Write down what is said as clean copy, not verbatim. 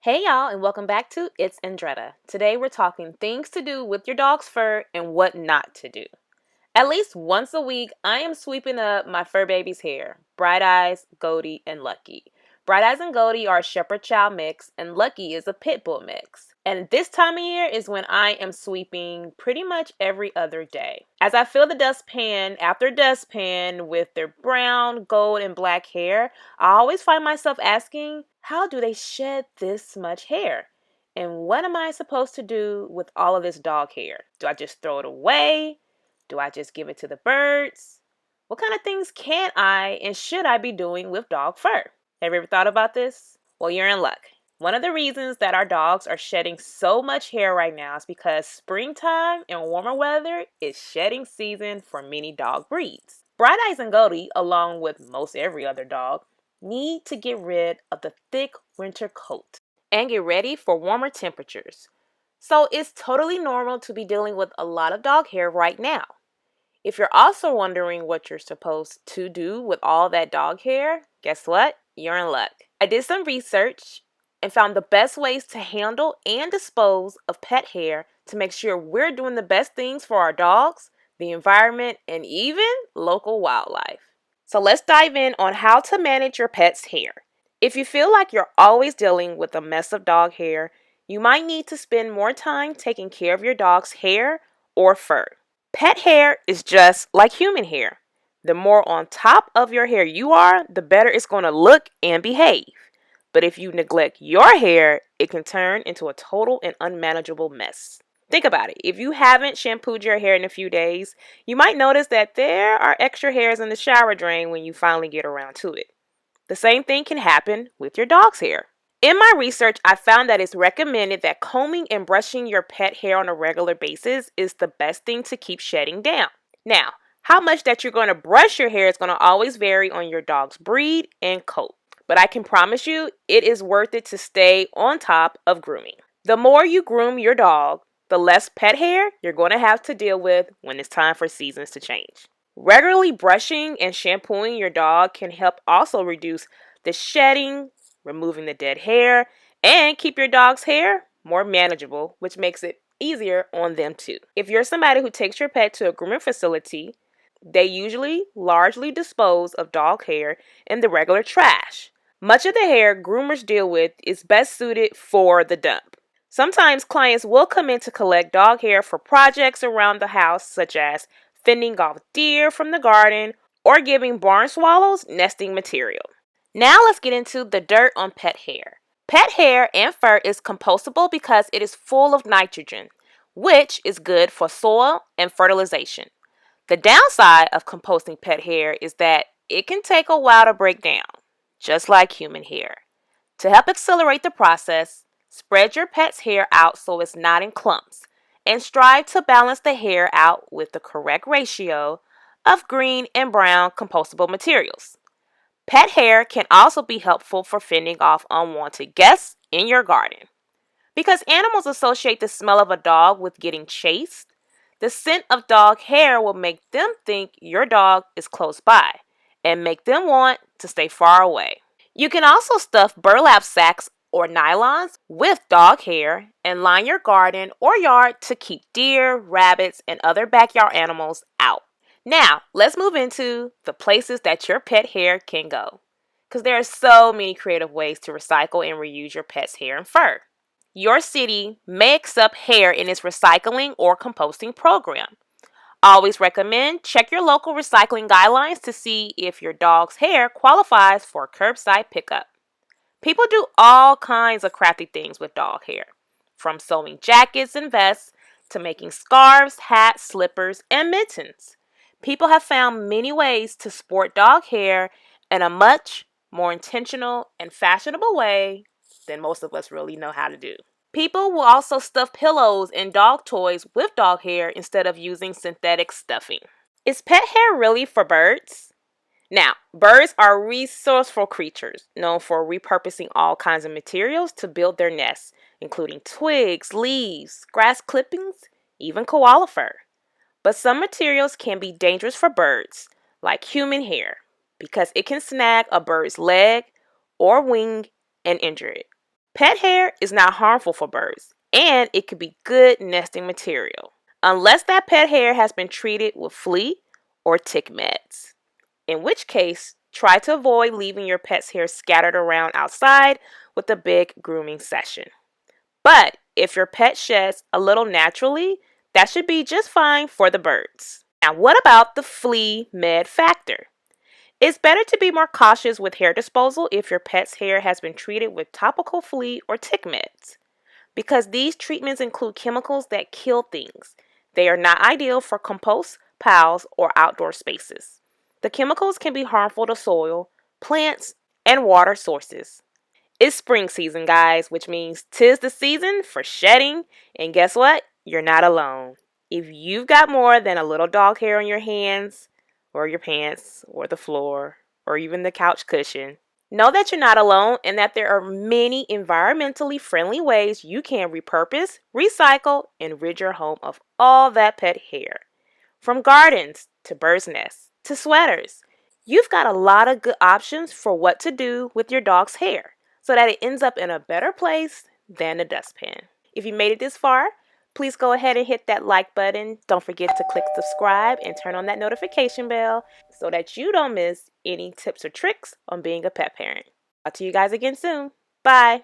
Hey y'all, and welcome back to It's Andretta. Today we're talking things to do with your dog's fur and what not to do. At least once a week, I am sweeping up my fur baby's hair. Bright Eyes, Goldie, and Lucky. Bright Eyes and Goldie are a Shepherd Chow mix, and Lucky is a Pit Bull mix. And this time of year is when I am sweeping pretty much every other day. As I fill the dustpan after dustpan with their brown, gold, and black hair, I always find myself asking, how do they shed this much hair? And what am I supposed to do with all of this dog hair? Do I just throw it away? Do I just give it to the birds? What kind of things can I and should I be doing with dog fur? Have you ever thought about this? Well, you're in luck. One of the reasons that our dogs are shedding so much hair right now is because springtime and warmer weather is shedding season for many dog breeds. Bright Eyes and Goldie, along with most every other dog, need to get rid of the thick winter coat and get ready for warmer temperatures. So it's totally normal to be dealing with a lot of dog hair right now. If you're also wondering what you're supposed to do with all that dog hair, guess what? You're in luck. I did some research and found the best ways to handle and dispose of pet hair to make sure we're doing the best things for our dogs, the environment, and even local wildlife. So let's dive in on how to manage your pet's hair. If you feel like you're always dealing with a mess of dog hair, you might need to spend more time taking care of your dog's hair or fur. Pet hair is just like human hair. The more on top of your hair you are, the better it's going to look and behave. But if you neglect your hair, it can turn into a total and unmanageable mess. Think about it. If you haven't shampooed your hair in a few days, you might notice that there are extra hairs in the shower drain when you finally get around to it. The same thing can happen with your dog's hair. In my research, I found that it's recommended that combing and brushing your pet hair on a regular basis is the best thing to keep shedding down. Now, how much that you're going to brush your hair is going to always vary on your dog's breed and coat. But I can promise you, it is worth it to stay on top of grooming. The more you groom your dog, the less pet hair you're going to have to deal with when it's time for seasons to change. Regularly brushing and shampooing your dog can help also reduce the shedding, removing the dead hair, and keep your dog's hair more manageable, which makes it easier on them too. If you're somebody who takes your pet to a grooming facility, they usually largely dispose of dog hair in the regular trash. Much of the hair groomers deal with is best suited for the dump. Sometimes clients will come in to collect dog hair for projects around the house, such as fending off deer from the garden or giving barn swallows nesting material. Now let's get into the dirt on pet hair. Pet hair and fur is compostable because it is full of nitrogen, which is good for soil and fertilization. The downside of composting pet hair is that it can take a while to break down, just like human hair. To help accelerate the process, spread your pet's hair out so it's not in clumps, and strive to balance the hair out with the correct ratio of green and brown compostable materials. Pet hair can also be helpful for fending off unwanted guests in your garden. Because animals associate the smell of a dog with getting chased, the scent of dog hair will make them think your dog is close by and make them want to stay far away. You can also stuff burlap sacks or nylons with dog hair and line your garden or yard to keep deer, rabbits, and other backyard animals out. Now, let's move into the places that your pet hair can go, because there are so many creative ways to recycle and reuse your pet's hair and fur. Your city may accept hair in its recycling or composting program. Always recommend check your local recycling guidelines to see if your dog's hair qualifies for curbside pickup. People do all kinds of crafty things with dog hair, from sewing jackets and vests to making scarves, hats, slippers, and mittens. People have found many ways to sport dog hair in a much more intentional and fashionable way than most of us really know how to do. People will also stuff pillows and dog toys with dog hair instead of using synthetic stuffing. Is pet hair really for birds? Now, birds are resourceful creatures known for repurposing all kinds of materials to build their nests, including twigs, leaves, grass clippings, even koala fur. But some materials can be dangerous for birds, like human hair, because it can snag a bird's leg or wing and injure it. Pet hair is not harmful for birds, and it could be good nesting material, unless that pet hair has been treated with flea or tick meds, in which case, try to avoid leaving your pet's hair scattered around outside with a big grooming session. But if your pet sheds a little naturally, that should be just fine for the birds. Now, what about the flea med factor? It's better to be more cautious with hair disposal if your pet's hair has been treated with topical flea or tick meds, because these treatments include chemicals that kill things. They are not ideal for compost, piles, or outdoor spaces. The chemicals can be harmful to soil, plants, and water sources. It's spring season, guys, which means 'tis the season for shedding, and guess what? You're not alone. If you've got more than a little dog hair on your hands, or your pants, or the floor, or even the couch cushion, know that you're not alone and that there are many environmentally friendly ways you can repurpose, recycle, and rid your home of all that pet hair. From gardens to bird's nests to sweaters, you've got a lot of good options for what to do with your dog's hair so that it ends up in a better place than a dustpan. If you made it this far, please go ahead and hit that like button. Don't forget to click subscribe and turn on that notification bell so that you don't miss any tips or tricks on being a pet parent. I'll talk to you guys again soon. Bye.